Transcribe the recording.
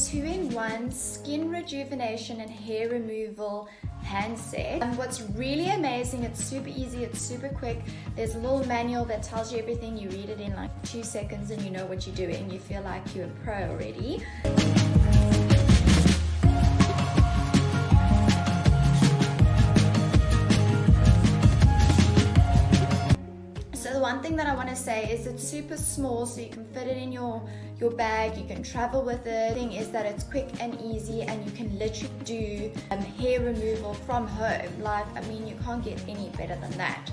2-in-1 skin rejuvenation and hair removal handset. And what's really amazing, it's super easy, it's super quick. There's a little manual that tells you everything. You read it in like 2 seconds and you know what you're doing. You feel like you're a pro already. So the one thing that I want to say is it's super small, so you can fit it in your bag, you can travel with it. The thing is that it's quick and easy, and you can literally do hair removal from home. Like, I mean, you can't get any better than that.